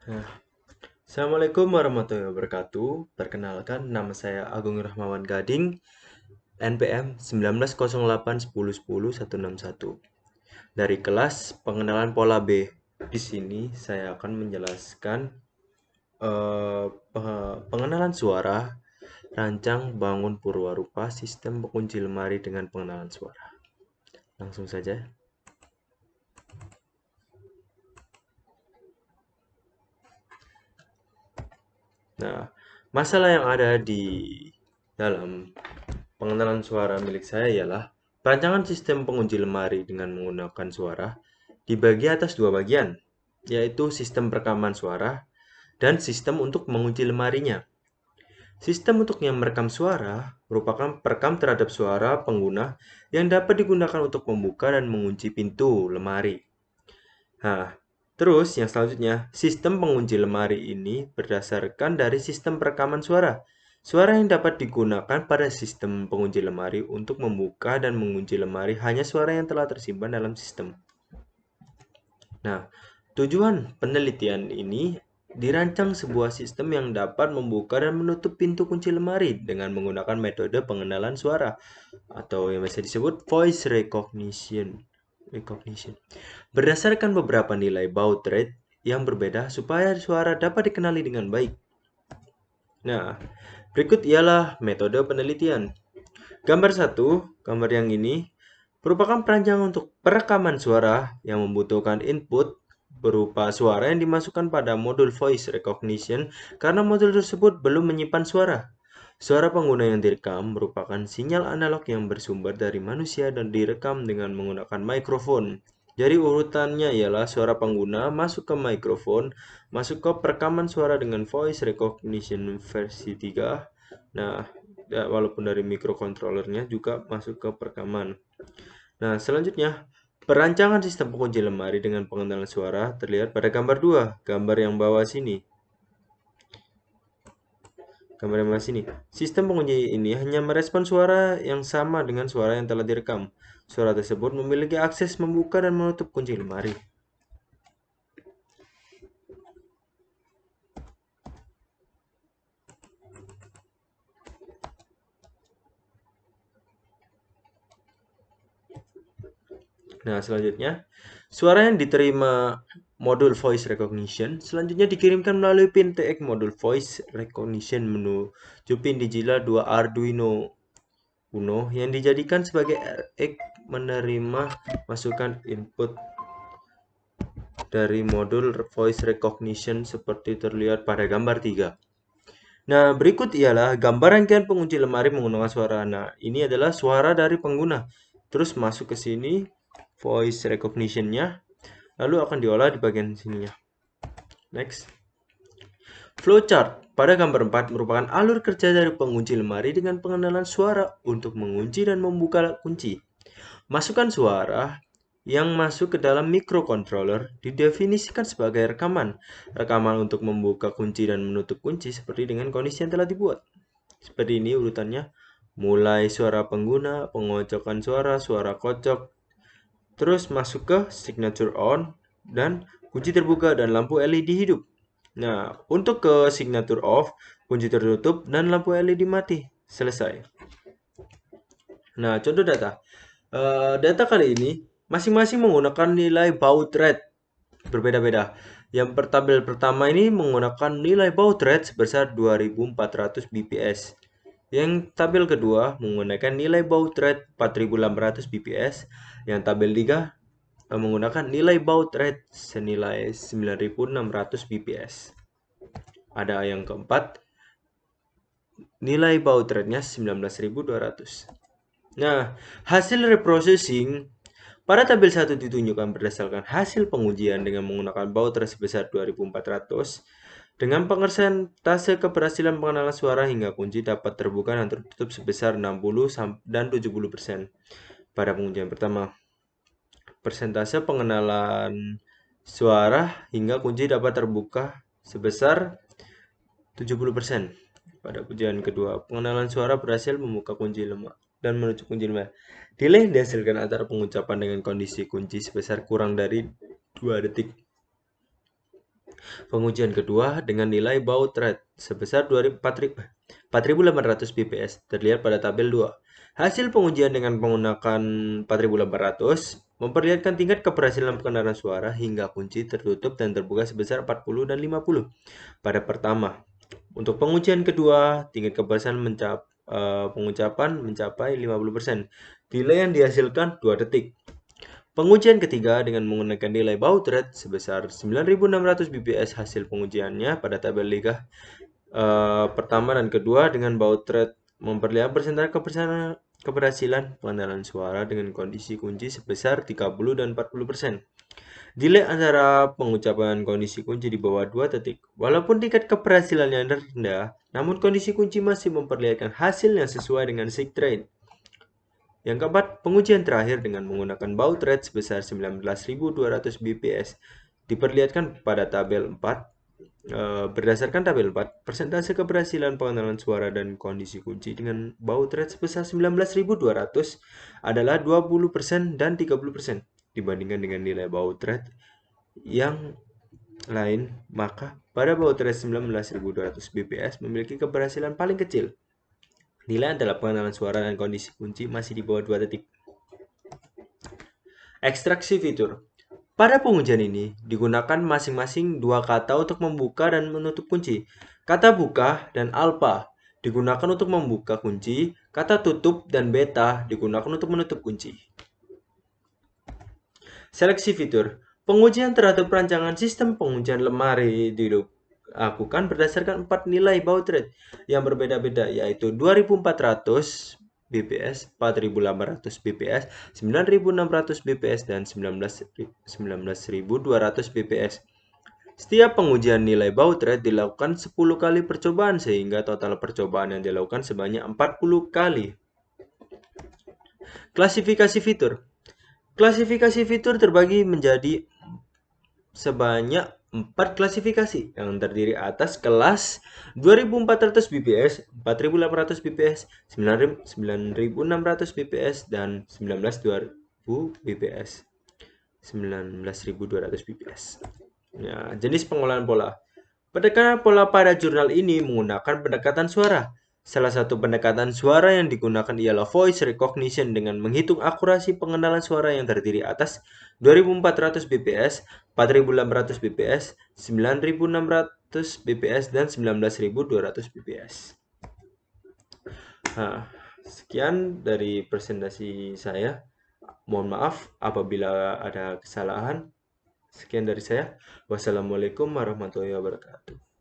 Nah, Assalamualaikum warahmatullahi wabarakatuh. Perkenalkan, nama saya Agung Rahmawan Gading, NPM 1908 10 10 161 dari kelas pengenalan pola B. Di sini saya akan menjelaskan pengenalan suara, rancang bangun purwarupa, sistem pengunci lemari dengan pengenalan suara. Langsung saja. Nah, masalah yang ada di dalam pengenalan suara milik saya ialah perancangan sistem pengunci lemari dengan menggunakan suara dibagi atas dua bagian, yaitu sistem perekaman suara dan sistem untuk mengunci lemarinya. Sistem untuk yang merekam suara merupakan perekam terhadap suara pengguna yang dapat digunakan untuk membuka dan mengunci pintu lemari. Nah, terus yang selanjutnya, sistem pengunci lemari ini berdasarkan dari sistem perekaman suara. Suara yang dapat digunakan pada sistem pengunci lemari untuk membuka dan mengunci lemari hanya suara yang telah tersimpan dalam sistem. Nah, tujuan penelitian ini dirancang sebuah sistem yang dapat membuka dan menutup pintu kunci lemari dengan menggunakan metode pengenalan suara atau yang biasa disebut voice recognition. Berdasarkan beberapa nilai baud rate yang berbeda supaya suara dapat dikenali dengan baik. Nah, berikut ialah metode penelitian. Gambar 1, gambar yang ini, merupakan perancangan untuk perekaman suara yang membutuhkan input berupa suara yang dimasukkan pada modul voice recognition karena modul tersebut belum menyimpan suara. Suara pengguna yang direkam merupakan sinyal analog yang bersumber dari manusia dan direkam dengan menggunakan mikrofon. Jadi urutannya ialah suara pengguna masuk ke mikrofon, masuk ke perekaman suara dengan voice recognition versi 3. Nah, ya, walaupun dari microcontrollernya juga masuk ke perekaman. Nah, selanjutnya, perancangan sistem pengunci lemari dengan pengenalan suara terlihat pada gambar 2, gambar yang bawah sini. Gambar yang bawah sini. Sistem pengunci ini hanya merespon suara yang sama dengan suara yang telah direkam. Suara tersebut memiliki akses membuka dan menutup kunci lemari. Nah, selanjutnya, suara yang diterima modul voice recognition selanjutnya dikirimkan melalui pin TX modul voice recognition menuju pin digital 2 Arduino Uno yang dijadikan sebagai RX menerima masukan input dari modul voice recognition seperti terlihat pada gambar 3. Nah, berikut ialah gambar rangkaian pengunci lemari menggunakan suara. Nah, ini adalah suara dari pengguna. Terus masuk ke sini voice recognition-nya, lalu akan diolah di bagian sininya. Next. Flowchart pada gambar 4 merupakan alur kerja dari pengunci lemari dengan pengenalan suara untuk mengunci dan membuka kunci. Masukan suara yang masuk ke dalam microcontroller didefinisikan sebagai rekaman. Rekaman untuk membuka kunci dan menutup kunci seperti dengan kondisi yang telah dibuat. Seperti ini urutannya. Mulai suara pengguna, pengocokan suara, suara kocok, terus masuk ke signature on, dan kunci terbuka dan lampu LED hidup. Nah, untuk ke signature off, kunci tertutup, dan lampu LED mati. Selesai. Nah, contoh data. Data kali ini masing-masing menggunakan nilai baud rate berbeda-beda. Yang tabel pertama ini menggunakan nilai baud rate sebesar 2400 bps. Yang tabel kedua menggunakan nilai baud rate 4800 bps. Yang tabel 3 menggunakan nilai baud rate senilai 9600 bps. Ada yang keempat, nilai baud rate-nya 19200. Nah, hasil reprocessing pada tabel 1 ditunjukkan berdasarkan hasil pengujian dengan menggunakan baud rate sebesar 2400 dengan persentase keberhasilan pengenalan suara hingga kunci dapat terbuka dan tertutup sebesar 60 dan 70%. Pada pengujian pertama, persentase pengenalan suara hingga kunci dapat terbuka sebesar 70%. Pada ujian kedua, pengenalan suara berhasil membuka kunci lemah dan menuju kunci lemah. Delay dihasilkan antara pengucapan dengan kondisi kunci sebesar kurang dari 2 detik. Pengujian kedua dengan nilai baud rate sebesar 4.800 bps terlihat pada tabel 2. Hasil pengujian dengan menggunakan 4.800 memperlihatkan tingkat keberhasilan pengenalan suara hingga kunci tertutup dan terbuka sebesar 40 dan 50 pada pertama. Untuk pengujian kedua, tingkat keberhasilan pengucapan mencapai 50%. Delay yang dihasilkan 2 detik. Pengujian ketiga dengan menggunakan nilai baud rate sebesar 9.600 bps. Hasil pengujiannya pada tabel liga pertama dan kedua dengan baud rate memperlihatkan persentase keberhasilan pengenalan suara dengan kondisi kunci sebesar 30 dan 40%. Delay antara pengucapan kondisi kunci di bawah 2 detik. Walaupun tingkat keberhasilannya rendah, namun kondisi kunci masih memperlihatkan hasil yang sesuai dengan SIG rate. Yang keempat, pengujian terakhir dengan menggunakan baud rate sebesar 19.200 bps diperlihatkan pada tabel 4. Berdasarkan tabel 4, persentase keberhasilan pengenalan suara dan kondisi kunci dengan baud rate sebesar 19.200 adalah 20% dan 30% dibandingkan dengan nilai baud rate yang lain. Maka pada baud rate 19.200 bps memiliki keberhasilan paling kecil. Nilai antara pengenalan suara dan kondisi kunci masih di bawah 2 detik. Ekstraksi fitur. Pada pengujian ini, digunakan masing-masing dua kata untuk membuka dan menutup kunci. Kata buka dan alpha digunakan untuk membuka kunci, kata tutup dan beta digunakan untuk menutup kunci. Seleksi fitur. Pengujian terhadap rancangan sistem pengujian lemari dilakukan berdasarkan 4 nilai baud rate yang berbeda-beda, yaitu 2.400 bps, 4.800 bps, 9.600 bps, dan 19.200 bps. Setiap pengujian nilai baud rate dilakukan 10 kali percobaan sehingga total percobaan yang dilakukan sebanyak 40 kali. Klasifikasi fitur. Klasifikasi fitur terbagi menjadi sebanyak 4 klasifikasi yang terdiri atas kelas 2.400 bps, 4.800 bps, 9.600 bps, dan 19.200 bps. 19.200 bps. Ya, jenis pengolahan pola. Pendekatan pola pada jurnal ini menggunakan pendekatan suara. Salah satu pendekatan suara yang digunakan ialah voice recognition dengan menghitung akurasi pengenalan suara yang terdiri atas 2.400 bps, 4.800 bps, 9.600 bps, dan 19.200 bps. Nah, sekian dari presentasi saya. Mohon maaf apabila ada kesalahan. Sekian dari saya. Wassalamualaikum warahmatullahi wabarakatuh.